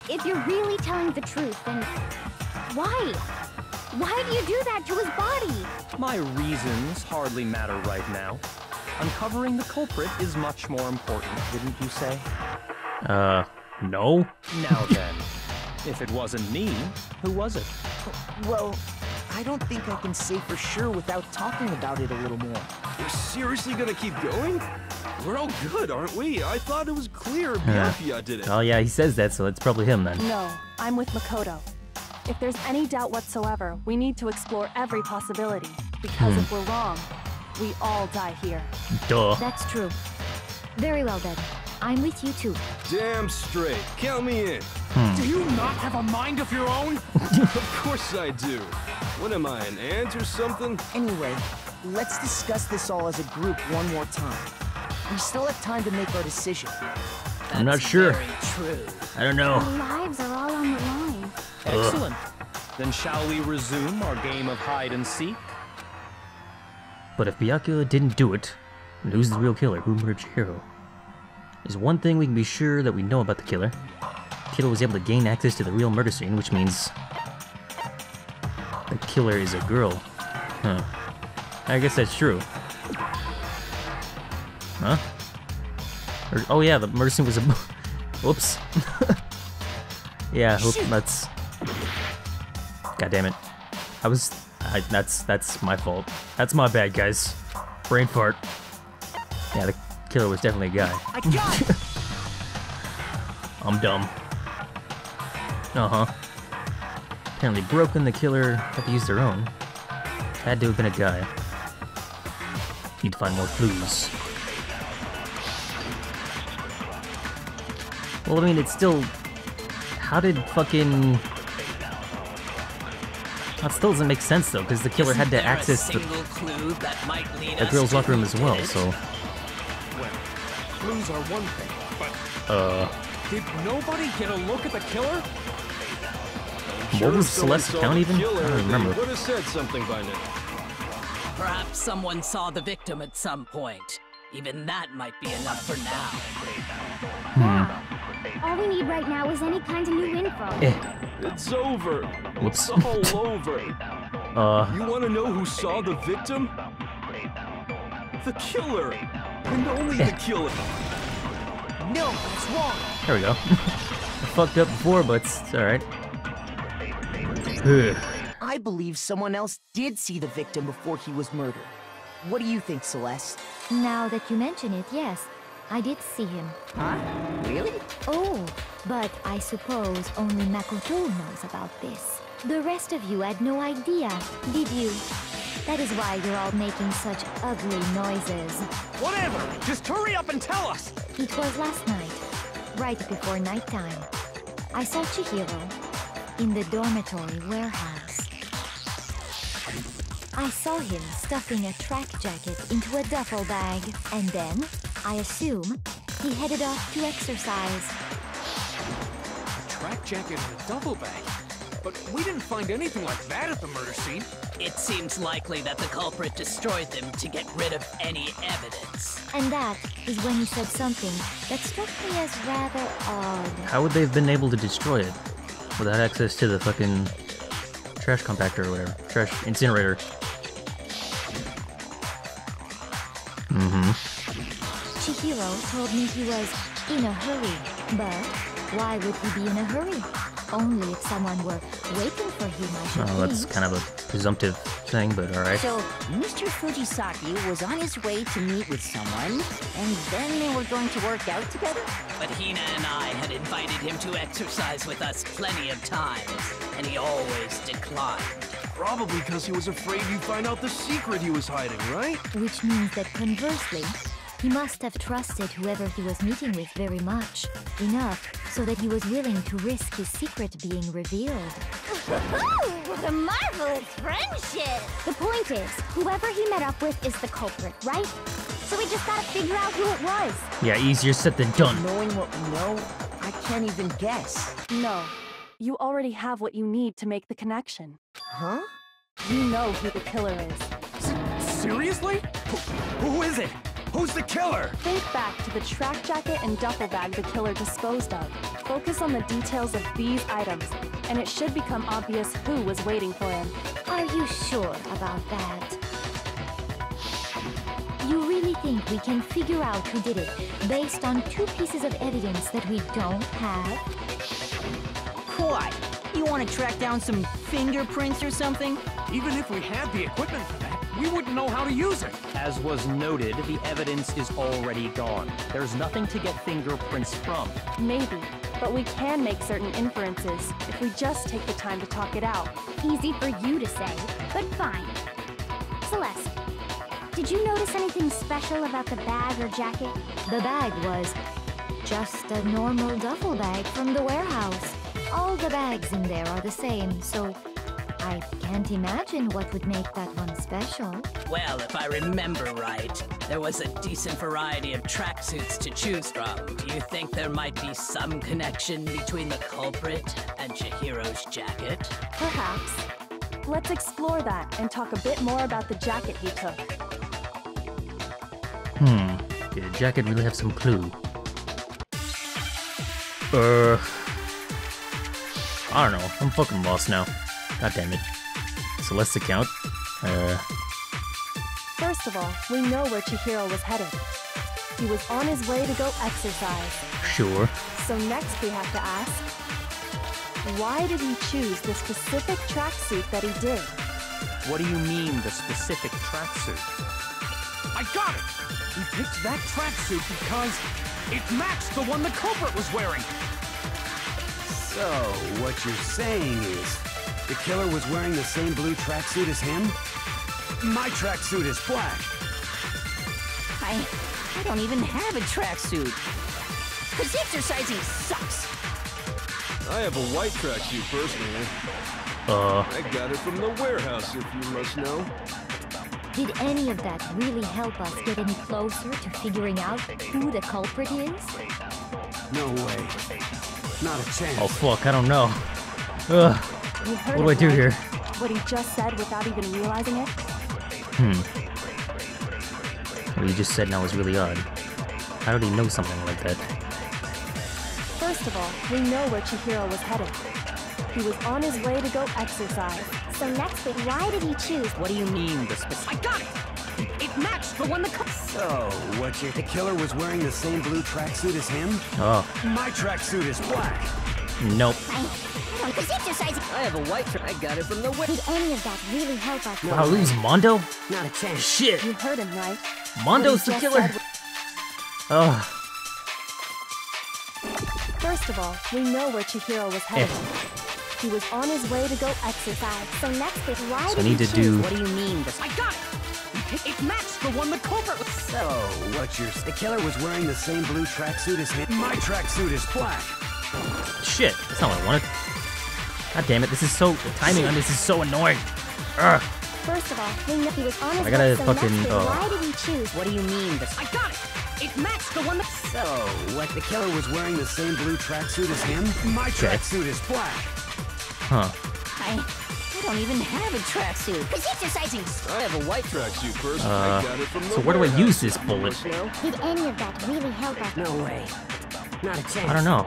If you're really telling the truth, then why? Why do you do that to his body? My reasons hardly matter right now. Uncovering the culprit is much more important, wouldn't you say? No. Now then, if it wasn't me, who was it? Well, I don't think I can say for sure without talking about it a little more. We're seriously gonna keep going? We're all good, aren't we? I thought it was clear Byakuya did it. Oh yeah, he says that, so it's probably him then. No, I'm with Makoto. If there's any doubt whatsoever, we need to explore every possibility. Because if we're wrong, we all die here. Duh. That's true. Very well then. I'm with you too. Damn straight. Count me in. Do you not have a mind of your own? Of course I do. What am I, an ant or something? Anyway, let's discuss this all as a group one more time. We still have time to make our decision. I'm not sure. Very true. I don't know. Our lives are all on the line. Excellent. Then shall we resume our game of hide and seek? But if Byakuya didn't do it, then who's the real killer? Who murdered Chihiro? There's one thing we can be sure that we know about the killer. The killer was able to gain access to the real murder scene, which means the killer is a girl. Huh. I guess that's true. Huh? Oh yeah, the murder scene was a... Whoops. Yeah, that's... God damn it. That's my fault. That's my bad, guys. Brain fart. Yeah, the killer was definitely a guy. I got it! I'm dumb. Uh-huh. Apparently Broken the killer had to use their own. Had to have been a guy. Need to find more clues. Well, I mean, it's still... How did fucking... That still doesn't make sense, though, because the killer had to access the girl's locker room as well, so... Well, clues are one thing, but... Did nobody get a look at the killer? What was Celeste's account even? I don't remember. Would have said something by now. Perhaps someone saw the victim at some point. Even that might be enough for now. Yeah. All we need right now is any kind of new info. It's over. Whoops. It's all over. You want to know who saw the victim? The killer. And only the killer. No, it's wrong. There we go. I fucked up before, but it's alright. I believe someone else did see the victim before he was murdered. What do you think, Celeste? Now that you mention it, yes. I did see him. Huh? Really? Oh, but I suppose only Makoto knows about this. The rest of you had no idea, did you? That is why you're all making such ugly noises. Whatever! Just hurry up and tell us! It was last night, right before nighttime. I saw Chihiro in the dormitory warehouse. I saw him stuffing a track jacket into a duffel bag, and then, I assume, he headed off to exercise. A track jacket and a duffel bag? But we didn't find anything like that at the murder scene. It seems likely that the culprit destroyed them to get rid of any evidence. And that is when he said something that struck me as rather odd. How would they have been able to destroy it without access to the fucking trash compactor or whatever? Trash incinerator. Chihiro told me he was in a hurry, but why would he be in a hurry? Only if someone were waiting for him, I should think. That's kind of a presumptive thing, but alright. So, Mr. Fujisaki was on his way to meet with someone, and then they were going to work out together? But Hina and I had invited him to exercise with us plenty of times, and he always declined. Probably because he was afraid you'd find out the secret he was hiding, right? Which means that conversely, he must have trusted whoever he was meeting with very much. Enough so that he was willing to risk his secret being revealed. What a marvelous friendship! The point is, whoever he met up with is the culprit, right? So we just gotta figure out who it was. Yeah, easier said than done. Knowing what we know, I can't even guess. No. You already have what you need to make the connection. Huh? You know who the killer is. Seriously? Who is it? Who's the killer? Think back to the track jacket and duffel bag the killer disposed of. Focus on the details of these items, and it should become obvious who was waiting for him. Are you sure about that? You really think we can figure out who did it based on 2 pieces of evidence that we don't have? What? You want to track down some fingerprints or something? Even if we had the equipment for that, we wouldn't know how to use it. As was noted, the evidence is already gone. There's nothing to get fingerprints from. Maybe, but we can make certain inferences if we just take the time to talk it out. Easy for you to say, but fine. Celeste, did you notice anything special about the bag or jacket? The bag was just a normal duffel bag from the warehouse. All the bags in there are the same, so I can't imagine what would make that one special. Well, if I remember right, there was a decent variety of tracksuits to choose from. Do you think there might be some connection between the culprit and Chihiro's jacket? Perhaps. Let's explore that and talk a bit more about the jacket he took. Did the jacket really have some clue? I don't know. I'm fucking lost now. God damn it. Celeste's account. First of all, we know where Chihiro was headed. He was on his way to go exercise. Sure. So next we have to ask, why did he choose the specific tracksuit that he did? What do you mean, the specific tracksuit? I got it! He picked that tracksuit because it matched the one the culprit was wearing. So, what you're saying is, the killer was wearing the same blue tracksuit as him? My tracksuit is black. I don't even have a tracksuit. Cause exercising sucks. I have a white tracksuit personally. I got it from the warehouse, if you must know. Did any of that really help us get any closer to figuring out who the culprit is? No way. Not a chance. Oh fuck, I don't know. You heard What do I him, do right? here? What he just said without even realizing it? What he just said now is really odd. How did he know something like that? First of all, we know where Chihiro was headed. He was on his way to go exercise. So next week, why did he choose? What do you mean, the specific? I got it! It matched the one the So, the killer was wearing the same blue tracksuit as him? Oh. My tracksuit is black. Nope. Cause exercising. I have a white track. I got it from the Did any of that really help us? Wow, it was Mondo? Not a chance. Shit! You heard him, right? Mondo's the What he killer? just said Oh. First of all, we know where Chihiro was headed. He was on his way to go exercise. So next week, why So I did need he to choose? do... What do you mean? I got it! It matched the one the culprit was... So, the killer was wearing the same blue tracksuit as him? My tracksuit is black. Shit, that's not what I wanted. God damn it, this is so... The timing on this is so annoying. Ugh. First of all, we know he was on his I gotta way. So fucking... next week, why did he choose? What do you mean? I got it! It matched the one that... So, the killer was wearing the same blue tracksuit as him? My tracksuit is black. Huh. I don't even have a tracksuit. Cause exercising. I have a white tracksuit personally. I got it from the So where do I warehouse, use this if you bullet? must know. Did any of that really help us? No way. Not a chance. I don't know.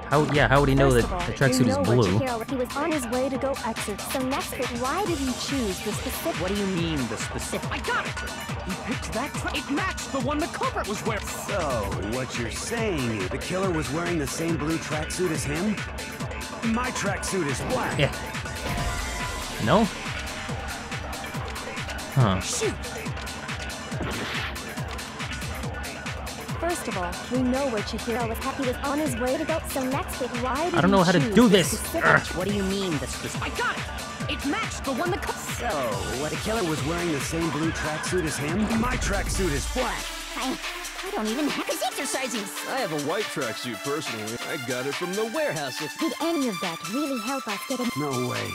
How would he know that First of all, the tracksuit we is know where blue? Chihiro, he was on his way to go exercise. So next week, why did he choose the specific? What do you mean, the specific? I got it! He picked that It matched the one the culprit was wearing. So, what you're saying is the killer was wearing the same blue tracksuit as him? My tracksuit is black. Yeah. No? Huh. Shoot! First of all, we know where Chihiro was headed. He was on his way to go. So next week, why did I don't know he how to choose do the this. specific Ugh. What do you mean? The specific. I got it! It matched the one the So, the killer was wearing the same blue tracksuit as him? My tracksuit is black. I don't even have. Cause exercising. I have a white tracksuit personally. I got it from the warehouse. If Did any of that really help us get a... No way.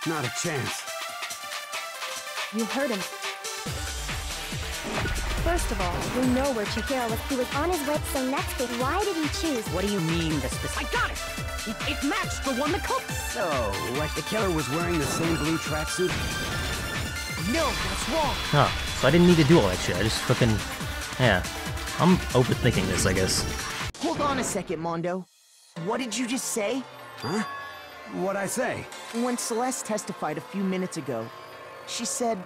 Not a chance. You heard him. First of all, we know where Chihiro was. He was on his way. So next week, why did he choose? What do you mean? The specific. I got it! It matched the one the culprit. So, the killer was wearing the same blue tracksuit? No, that's wrong. Oh, so I didn't need to do all that shit. I just fucking... Yeah. I'm overthinking this, I guess. Hold on a second, Mondo. What did you just say? Huh? What'd I say? When Celeste testified a few minutes ago, she said...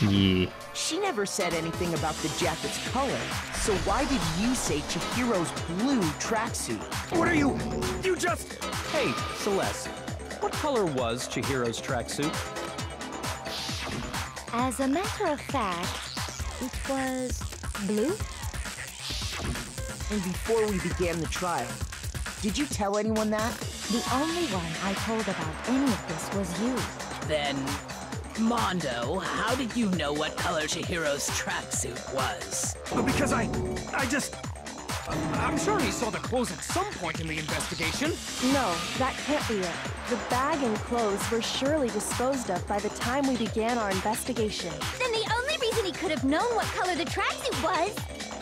Yeah. She never said anything about the jacket's color, so why did you say Chihiro's blue tracksuit? What are you... You just... Hey, Celeste, what color was Chihiro's tracksuit? As a matter of fact, it was blue. And before we began the trial, did you tell anyone that? The only one I told about any of this was you. Then, Mondo, how did you know what color Chihiro's tracksuit was? Because I just... I'm sure he saw the clothes at some point in the investigation. No, that can't be it. The bag and clothes were surely disposed of by the time we began our investigation. Then the only reason he could have known what color the tracksuit was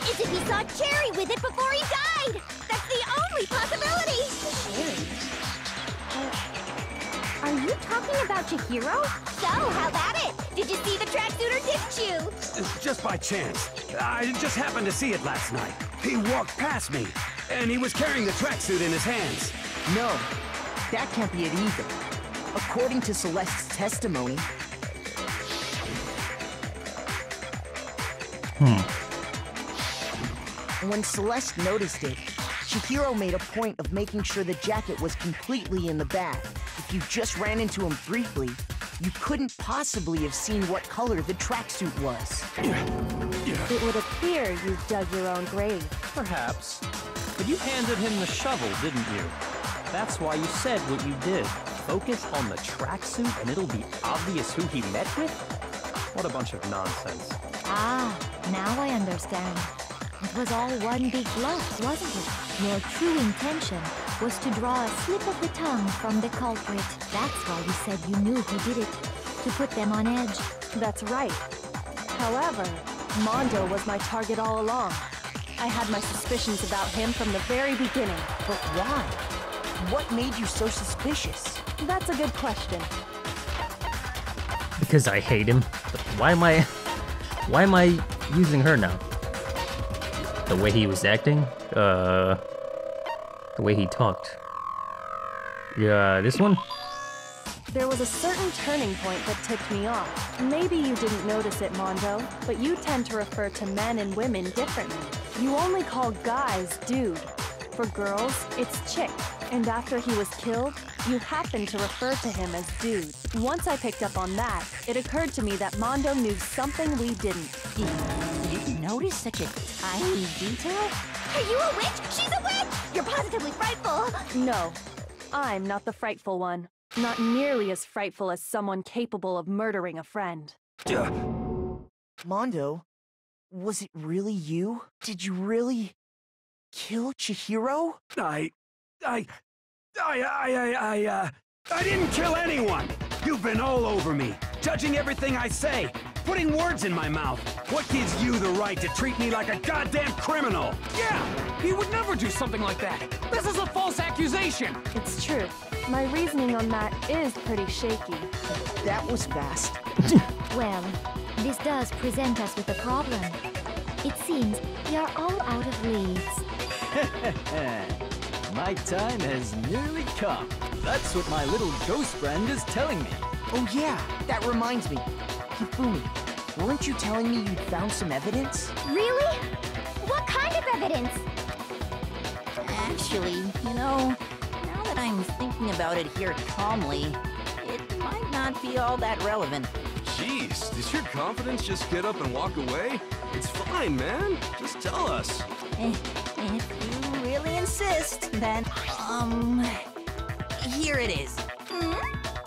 is if he saw Cherry with it before he died! That's the only possibility! Cherry? Are you talking about Chihiro? So, how about it? Did you see the tracksuit or didn't you? Just by chance. I just happened to see it last night. He walked past me, and he was carrying the tracksuit in his hands. No, that can't be it either. According to Celeste's testimony... When Celeste noticed it, Chihiro made a point of making sure the jacket was completely in the bag. If you just ran into him briefly, you couldn't possibly have seen what color the tracksuit was. It would appear you dug your own grave. Perhaps. But you handed him the shovel, didn't you? That's why you said what you did. Focus on the tracksuit and it'll be obvious who he met with? What a bunch of nonsense. Ah, now I understand. It was all one big bluff, wasn't it? Your true intention was to draw a slip of the tongue from the culprit. That's why you said you knew who did it, to put them on edge. That's right. However, Mondo was my target all along. I had my suspicions about him from the very beginning. But why? What made you so suspicious? That's a good question. Because I hate him. But why am I using her now? The way he was acting? The way he talked. Yeah, this one? There was a certain turning point that tipped me off. Maybe you didn't notice it, Mondo, but you tend to refer to men and women differently. You only call guys dude. For girls, it's chick. And after he was killed, you happened to refer to him as dude. Once I picked up on that, it occurred to me that Mondo knew something we didn't. Did you notice such a tiny detail? Are you a witch? She's a witch! You're positively frightful! No, I'm not the frightful one. Not nearly as frightful as someone capable of murdering a friend. Mondo, was it really you? Did you really kill Chihiro? I didn't kill anyone! You've been all over me, judging everything I say, putting words in my mouth. What gives you the right to treat me like a goddamn criminal? Yeah, he would never do something like that. This is a false accusation. It's true. My reasoning on that is pretty shaky. That was fast. Well, this does present us with a problem. It seems we are all out of leads. My time has nearly come. That's what my little ghost friend is telling me. Oh yeah, that reminds me. Hifumi, weren't you telling me you'd found some evidence? Really? What kind of evidence? Actually, you know, now that I'm thinking about it here calmly, it might not be all that relevant. Jeez, does your confidence just get up and walk away? It's fine, man. Just tell us. If you really insist, then, here it is.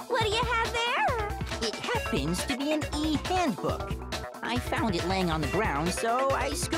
What do you have there? It happens to be an e-handbook. I found it laying on the ground, so I scooped